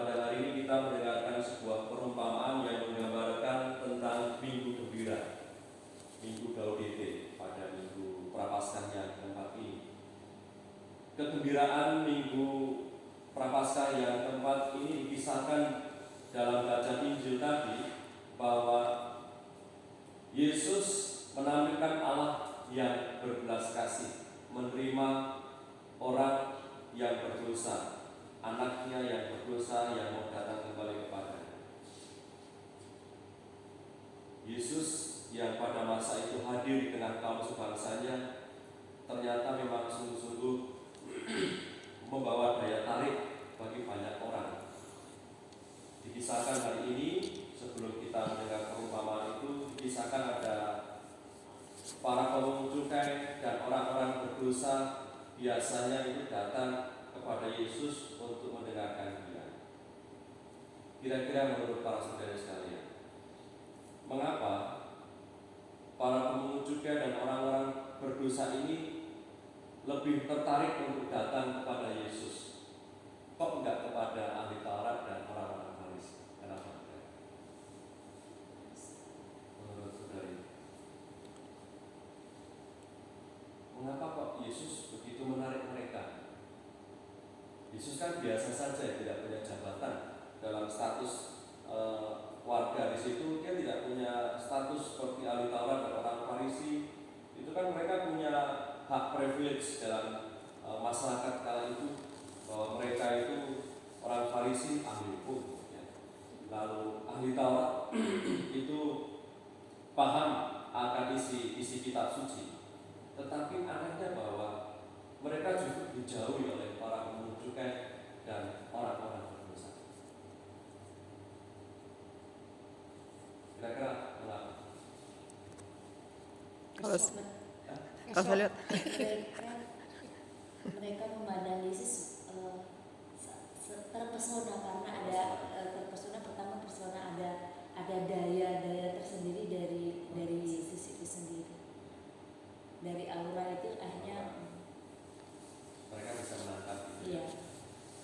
pada hari ini kita mendengarkan sebuah perumpamaan yang menggambarkan tentang Minggu Gembira, Minggu Gaudete pada Minggu Prapaskah yang keempat ini. Kegembiraan Minggu Prapaskah yang keempat ini dikisahkan dalam bacaan Injil tadi bahwa Yesus menampilkan Allah yang berbelas kasih, menerima orang yang berdosa, anaknya yang berdosa yang mau datang kembali kepadanya. Yesus yang pada masa itu hadir di tengah kaum sebangsanya ternyata memang sungguh-sungguh membawa daya tarik bagi banyak orang. Dikisahkan hari ini, sebelum kita mendengar perumpamaan itu, dikisahkan ada para pemungut cukai dan orang-orang berdosa biasanya itu datang kepada Yesus untuk mendengarkan Dia. Kira-kira menurut para saudara sekalian, mengapa para pemungut cukai dan orang-orang berdosa ini lebih tertarik untuk datang kepada Yesus? Kok enggak kepada ahli Taurat dan orang-orang Farisi? Kenapa? Menurut saudari, mengapa kok Yesus begitu menarik mereka? Yesus kan biasa saja, tidak punya jabatan dalam status warga di situ. Dia tidak punya status seperti ahli Taurat dan orang Farisi. Itu kan mereka punya hak privilege dalam masyarakat kala itu, bahwa mereka itu orang Farisi ahli hukum, ya. Lalu ahli Taurat itu paham akan isi kitab suci. Tetapi anehnya bahwa mereka justru dijauhi oleh para pemungut cukai dan orang-orang berdosa. Kira-kira mengapa? Kalau saya lihat mereka memandang Yesus terpesona karena ada terpesona. Pertama persona ada daya tersendiri dari Yesus itu sendiri, dari aura itu. Akhirnya Mereka bisa menangkap itu. iya,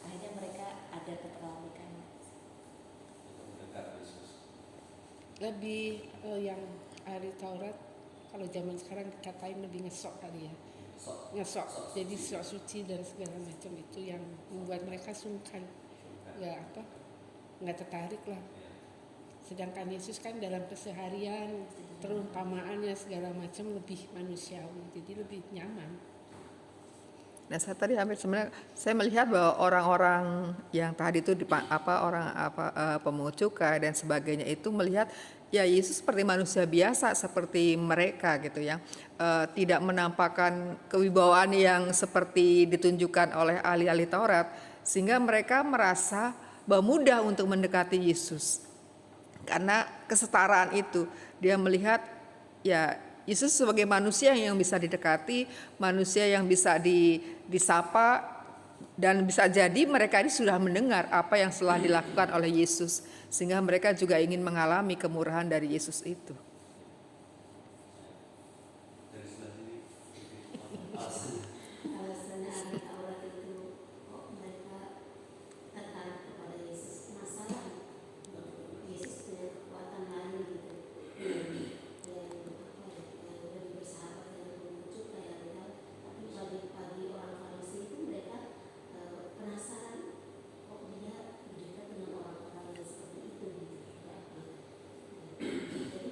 akhirnya mereka ada ketertarikan Untuk mendekat Yesus. Lebih yang ahli Taurat kalau zaman sekarang dikatain lebih ngesok kali ya. Ngesok, jadi sok suci dan segala macam itu yang membuat mereka sungkan, nggak tertarik lah. Sedangkan Yesus kan dalam keseharian, perumpamaannya segala macam lebih manusiawi, jadi lebih nyaman. Nah, saya tadi sebenarnya saya melihat bahwa orang-orang yang tadi itu pemungut cukai dan sebagainya itu melihat ya Yesus seperti manusia biasa seperti mereka gitu ya, tidak menampakkan kewibawaan yang seperti ditunjukkan oleh ahli-ahli Taurat, sehingga mereka merasa bahwa mudah untuk mendekati Yesus karena kesetaraan itu. Dia melihat ya Yesus sebagai manusia yang bisa didekati, manusia yang bisa disapa, dan bisa jadi mereka ini sudah mendengar apa yang telah dilakukan oleh Yesus, sehingga mereka juga ingin mengalami kemurahan dari Yesus itu. Dari sebelah sini, alasannya ahli Taurat itu kok mereka tertarik kepada Yesus. Masalah Yesus punya kekuatan lain gitu, yang lebih bersahabat dengan pemungut cukai ya, tapi bagi orang Farisi itu mereka penasaran kok dia dekat dengan orang-orang yang seperti itu gitu ya. Jadi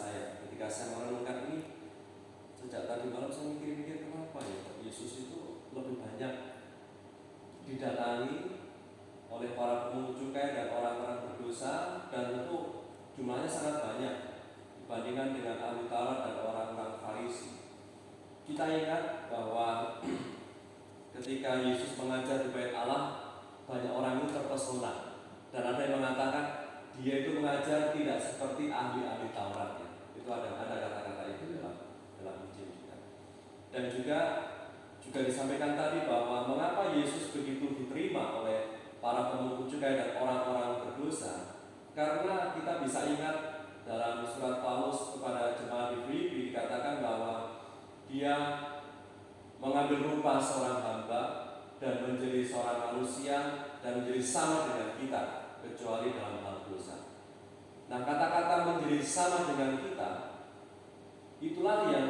saya. Ketika saya merenungkan ini, sejak tadi malam saya mikir-mikir kenapa ya Yesus itu lebih banyak didatangi oleh para pemungut cukai dan orang-orang berdosa, dan tentu jumlahnya sangat banyak dibandingkan dengan ahli Taurat dan orang-orang Farisi. Kita ingat bahwa ketika Yesus mengajar di Bait Allah, banyak orang itu terpesona, dan ada yang mengatakan dia itu mengajar tidak seperti ahli-ahli Taurat. Ya. Itu ada kata-kata itu dalam Injil juga. Dan juga disampaikan tadi bahwa mengapa Yesus begitu diterima oleh para pemungut cukai dan orang-orang berdosa, karena kita bisa ingat dalam surat Paulus kepada jemaat di Filipi dikatakan bahwa dia mengambil rupa seorang hamba dan menjadi seorang manusia dan menjadi sama dengan kita kecuali dalam hal dosa. Nah, kata-kata menjadi sama dengan kita itulah yang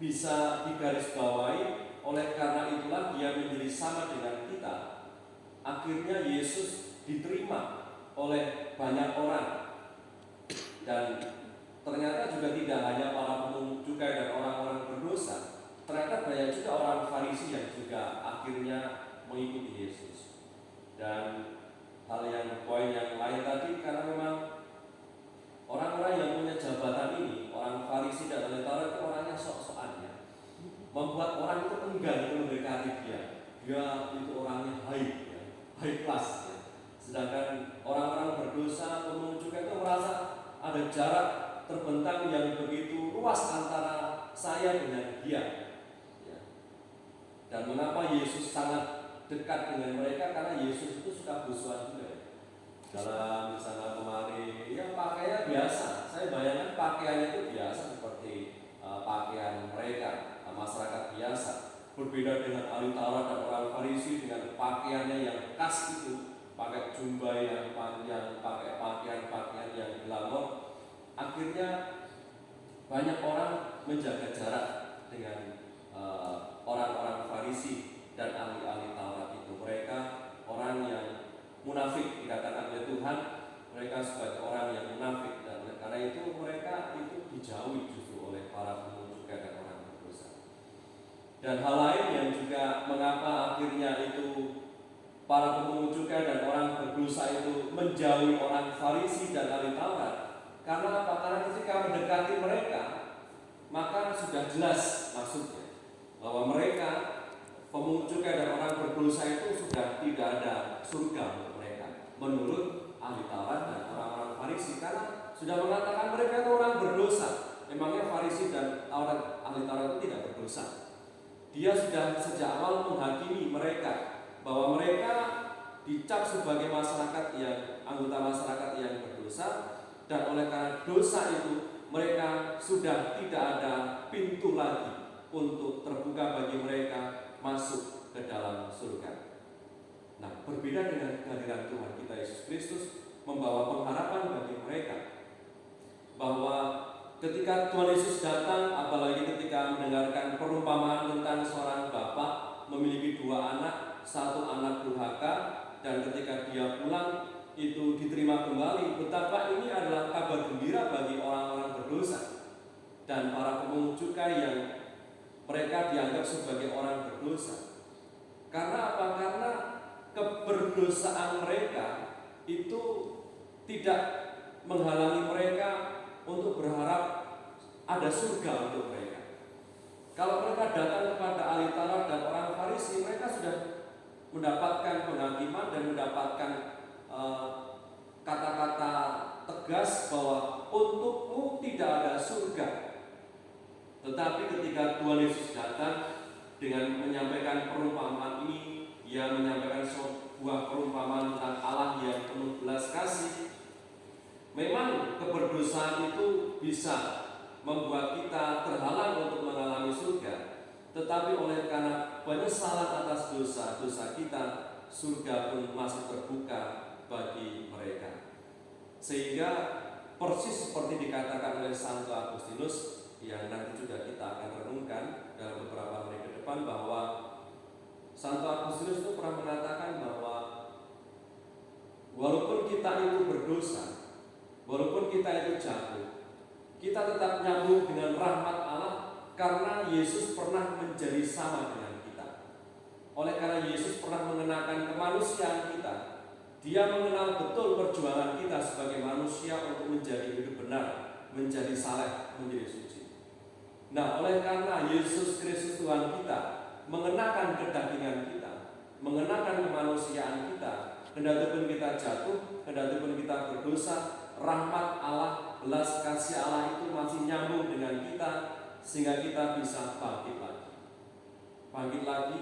bisa digarisbawahi. Oleh karena itulah dia menjadi sama dengan kita. Akhirnya Yesus diterima oleh banyak orang, dan ternyata juga tidak hanya para pemungut cukai dan orang-orang berdosa. Ternyata banyak juga orang Farisi yang juga akhirnya mengikuti Yesus. Dan poin yang lain tadi, karena memang orang-orang yang punya jabatan ini, orang Farisi dan ahli Taurat itu orangnya sok-sokan ya, membuat orang itu enggan untuk mendekati dia. Dia itu orangnya high class ya. Sedangkan orang-orang berdosa, pemungut cukai itu merasa ada jarak terbentang yang begitu luas antara saya dengan dia. Ya. Dan mengapa Yesus sangat dekat dengan mereka? Karena Yesus itu suka berusuhan juga ya. Dalam misalnya kemarin, ya pakaian biasa. Saya bayangkan pakaiannya itu biasa seperti pakaian mereka, masyarakat biasa. Berbeda dengan ahli Taurat dan orang Farisi dengan pakaiannya yang khas itu, pakai jubah yang panjang, pakai pakaian yang glamor. Akhirnya banyak orang menjaga jarak dengan orang-orang Farisi dan ahli-ahli Taurat itu. Mereka orang yang munafik dikatakan oleh Tuhan, mereka sebagai orang yang munafik, dan karena itu mereka itu dijauhi justru oleh para pemungut cukai dan orang berdosa. Dan hal lain yang juga mengapa akhirnya itu para pemungut cukai dan orang berdosa itu menjauhi orang Farisi dan ahli Taurat. Karena apa? Karena ketika mendekati mereka, maka sudah jelas maksudnya bahwa mereka pemungut cukai dan orang berdosa itu sudah tidak ada surga untuk mereka menurut ahli Taurat dan orang-orang Farisi, karena sudah mengatakan mereka itu orang berdosa. Memangnya Farisi dan ahli Taurat itu tidak berdosa? Dia sudah sejak awal menghakimi mereka bahwa mereka dicap sebagai masyarakat yang anggota masyarakat yang berdosa, dan oleh karena dosa itu mereka sudah tidak ada pintu lagi untuk terbuka bagi mereka masuk ke dalam surga. Nah, berbeda dengan kehadiran Tuhan kita Yesus Kristus membawa pengharapan bagi mereka bahwa ketika Tuhan Yesus datang, apalagi ketika mendengarkan perumpamaan tentang seorang bapak memiliki 2 anak, 1 anak durhaka, dan ketika dia pulang itu diterima kembali, betapa ini adalah kabar gembira bagi orang-orang berdosa dan para pemungut cukai yang mereka dianggap sebagai orang berdosa. Karena apa? Karena keberdosaan mereka itu tidak menghalangi mereka untuk berharap ada surga untuk mereka. Kalau mereka datang kepada ahli Taurat dan orang Farisi, mereka sudah mendapatkan penghakiman dan mendapatkan kata-kata tegas bahwa untukmu tidak ada surga. Tetapi ketika Tuhan Yesus datang dengan menyampaikan perumpamaan ini, Ia menyampaikan sebuah perumpamaan tentang Allah yang penuh belas kasih. Memang keberdosaan itu bisa membuat kita terhalang untuk mengalami surga, tetapi oleh karena penyesalan atas dosa-dosa kita, surga pun masih terbuka bagi mereka. Sehingga persis seperti dikatakan oleh Santo Agustinus yang nanti juga kita akan renungkan dalam beberapa menit ke depan, bahwa Santo Agustinus itu pernah mengatakan bahwa walaupun kita itu berdosa, walaupun kita itu jatuh, kita kita tetap nyambung dengan rahmat Allah karena Yesus pernah menjadi sama dengan kita. Oleh karena Yesus pernah mengenakan kemanusiaan kita, Dia mengenal betul perjuangan kita sebagai manusia untuk menjadi hidup benar, menjadi saleh, menjadi suci. Nah, oleh karena Yesus Kristus Tuhan kita mengenakan kedagingan kita, mengenakan kemanusiaan kita, kendatipun kita jatuh, kendatipun kita berdosa, rahmat Allah, belas kasih Allah itu masih nyambung dengan kita sehingga kita bisa bangkit lagi. Bangkit lagi,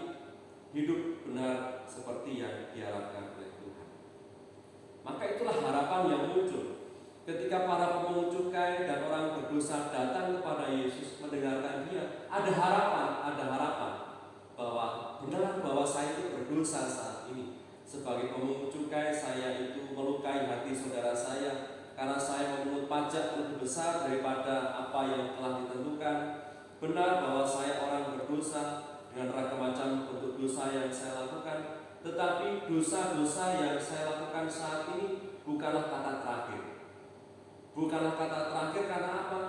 hidup benar seperti yang diharapkan oleh Tuhan. Maka itulah harapan yang muncul ketika para pemungut cukai dan orang berdosa datang kepada Yesus mendengarkan Dia. Ada harapan bahwa benar bahwa saya itu berdosa saat ini. Sebagai pemungut cukai, saya itu melukai hati saudara saya karena saya memungut pajak lebih besar daripada apa yang telah ditentukan. Benar bahwa saya orang berdosa dengan ragam macam bentuk dosa yang saya lakukan, tetapi dosa-dosa yang saya lakukan saat ini bukanlah kata terakhir. Bukanlah kata terakhir karena apa?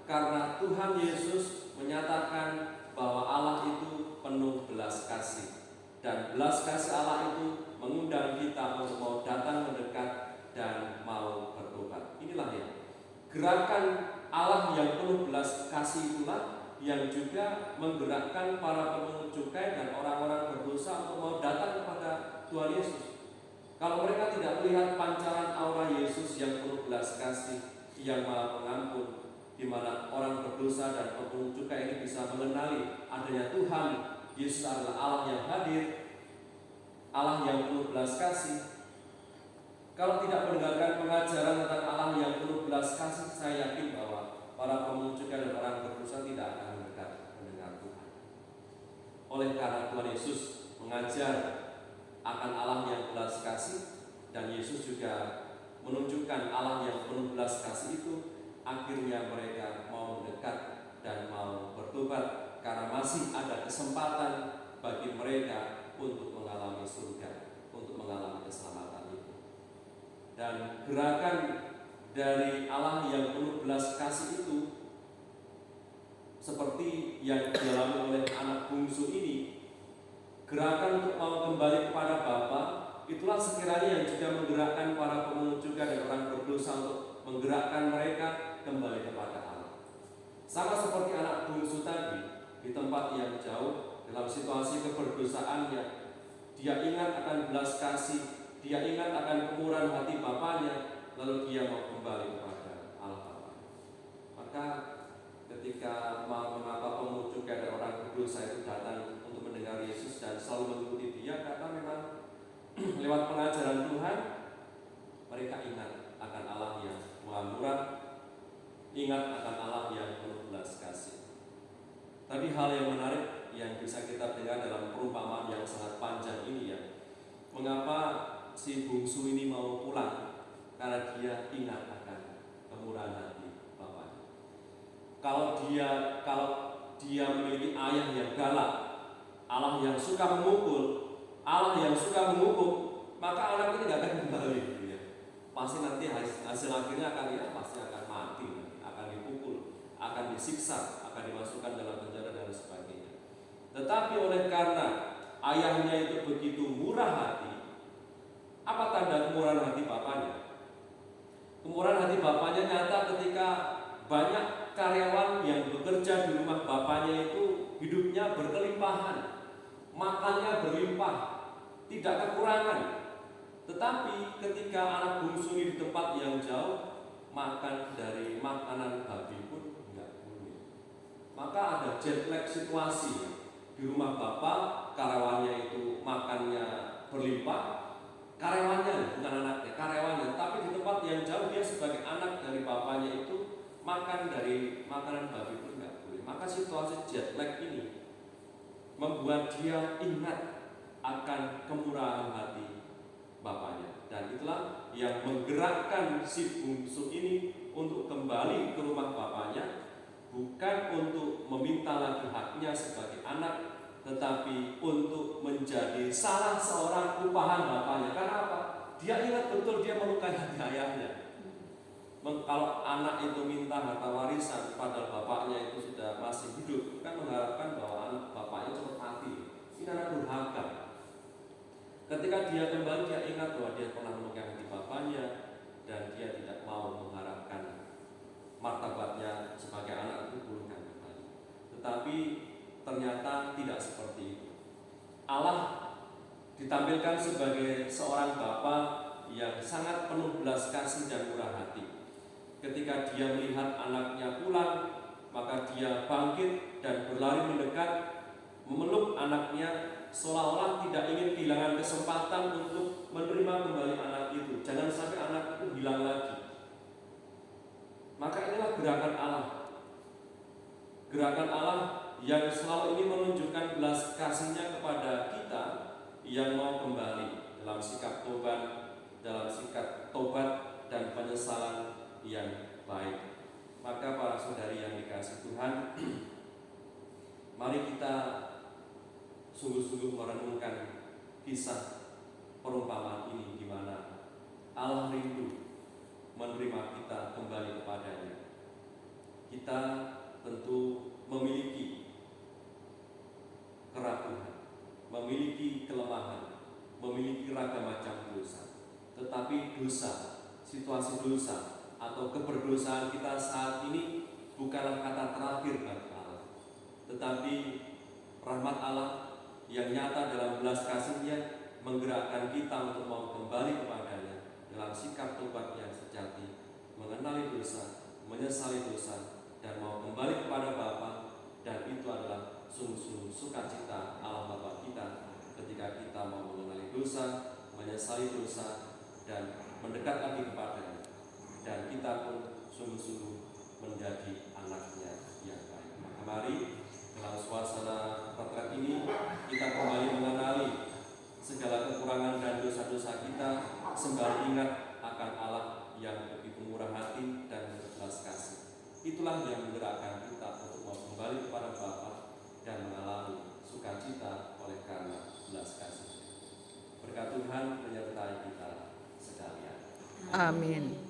Karena Tuhan Yesus menyatakan bahwa Allah itu penuh belas kasih. Dan belas kasih Allah itu mengundang kita untuk mau datang mendekat dan mau bertobat. Inilah ya, gerakan Allah yang penuh belas kasih itulah yang juga menggerakkan para pemungut cukai dan orang-orang berdosa untuk mau datang kepada Tuhan Yesus. Kalau mereka tidak melihat pancaran aura Yesus yang penuh belas kasih, yang Maha Pengampun, di mana orang berdosa dan pemungut cukai ini bisa mengenali adanya Tuhan Yesus adalah Allah yang hadir, Allah yang penuh belas kasih. Kalau tidak mendengarkan pengajaran tentang Allah yang penuh belas kasih, saya yakin bahwa para pemungut cukai dan orang berdosa tidak akan mendengar Tuhan. Oleh karena Tuhan Yesus mengajar akan Allah yang belas kasih, dan Yesus juga menunjukkan Allah yang penuh belas kasih itu, akhirnya mereka mau mendekat dan mau bertobat karena masih ada kesempatan bagi mereka untuk mengalami surga, untuk mengalami keselamatan itu. Dan gerakan dari Allah yang penuh belas kasih itu seperti yang dialami oleh anak bungsu ini, gerakan untuk mau kembali kepada Bapa, itulah sekiranya yang juga menggerakkan para pemungut cukai dan orang berdosa untuk menggerakkan mereka kembali kepada Allah. Sama seperti anak bungsu tadi, di tempat yang jauh, dalam situasi keberdosaannya, dia ingat akan belas kasih, dia ingat akan kemurahan hati Bapaknya, lalu dia mau kembali kepada Allah Bapa. Maka ketika mengapa pemungut cukai dan orang berdosa itu datang untuk mendengar Yesus dan selalu mengikuti Dia, karena memang lewat pengajaran Tuhan mereka ingat akan Allah yang Maha Murah, ingat akan Allah yang penuh belas kasih. Tapi hal yang menarik yang bisa kita dengar dalam perumpamaan yang sangat panjang ini ya, mengapa si bungsu ini mau pulang? Karena dia ingat akan kemurahan hati Bapaknya. Kalau dia memiliki ayah yang galak, Allah yang suka memukul, Allah yang suka menghukum, maka anak ini tidak akan kembali. Ya. Pasti nanti hasil akhirnya pasti akan mati, akan dipukul, akan disiksa, akan dimasukkan dalam penjara dan sebagainya. Tetapi oleh karena ayahnya itu begitu murah hati, apa tanda kemurahan hati Bapaknya? Kemurahan hati Bapaknya nyata ketika banyak karyawan yang bekerja di rumah Bapaknya itu hidupnya berkelimpahan, makannya berlimpah, tidak kekurangan. Tetapi ketika anak bungsu ini di tempat yang jauh, makan dari makanan babi pun enggak boleh. Maka ada jet lag situasi. Di rumah bapak, karyawannya itu makannya berlimpah, karyawannya bukan anaknya, karyawannya. Tapi di tempat yang jauh dia sebagai anak dari bapaknya itu makan dari makanan babi pun enggak boleh. Maka situasi jet lag ini membuat dia ingat akan kemurahan hati bapaknya, dan itulah yang menggerakkan si bungsu ini untuk kembali ke rumah bapaknya, bukan untuk meminta lagi haknya sebagai anak, tetapi untuk menjadi salah seorang upahan bapaknya. Karena apa? Dia ingat betul dia melukai hati ayahnya. Kalau anak itu minta harta warisan padahal bapaknya itu sudah masih hidup, kan mengharapkan bahwa anak bapaknya cepat mati. Ini anak durhaka. Ketika dia kembali, dia ingat bahwa dia pernah memegang hati bapaknya dan dia tidak mau mengharapkan martabatnya sebagai anak itu pulihkan kembali. Tetapi ternyata tidak seperti itu. Allah ditampilkan sebagai seorang bapa yang sangat penuh belas kasih dan murah hati. Ketika dia melihat anaknya pulang, maka dia bangkit dan berlari mendekat, memeluk anaknya, seolah-olah tidak ingin kehilangan kesempatan untuk menerima kembali anak itu. Jangan sampai anak itu hilang lagi. Maka inilah gerakan Allah. Gerakan Allah yang selalu ingin menunjukkan belas kasih-Nya kepada kita yang mau kembali dalam sikap tobat dan penyesalan yang baik. Maka para saudari yang dikasihi Tuhan, mari kita sungguh-sungguh merenungkan kisah perumpamaan ini, di mana Allah rindu menerima kita kembali kepadanya. Kita tentu memiliki keraguan, memiliki kelemahan, memiliki ragam macam dosa. Tetapi dosa, situasi dosa atau keberdosaan kita saat ini bukanlah kata terakhir bagi Allah, tetapi rahmat Allah yang nyata dalam belas kasih-Nya menggerakkan kita untuk mau kembali kepadanya dalam sikap tobat yang sejati, mengenali dosa, menyesali dosa, dan mau kembali kepada Bapa. Dan itu adalah sungguh-sungguh sukacita Allah Bapa kita ketika kita mau mengenali dosa, menyesali dosa, dan mendekat lagi kepadanya. Dan kita pun sungguh-sungguh menjadi anaknya yang baik. Maka mari dalam suasana retret ini kita kembali mengenali segala kekurangan dan dosa-dosa kita, sembari ingat akan Allah yang begitu murah hati dan berbelas kasih. Itulah yang menggerakkan kita untuk mau kembali kepada Bapa dan mengalami sukacita oleh karena belas kasih. Berkat Tuhan menyertai kita sekalian. Amin.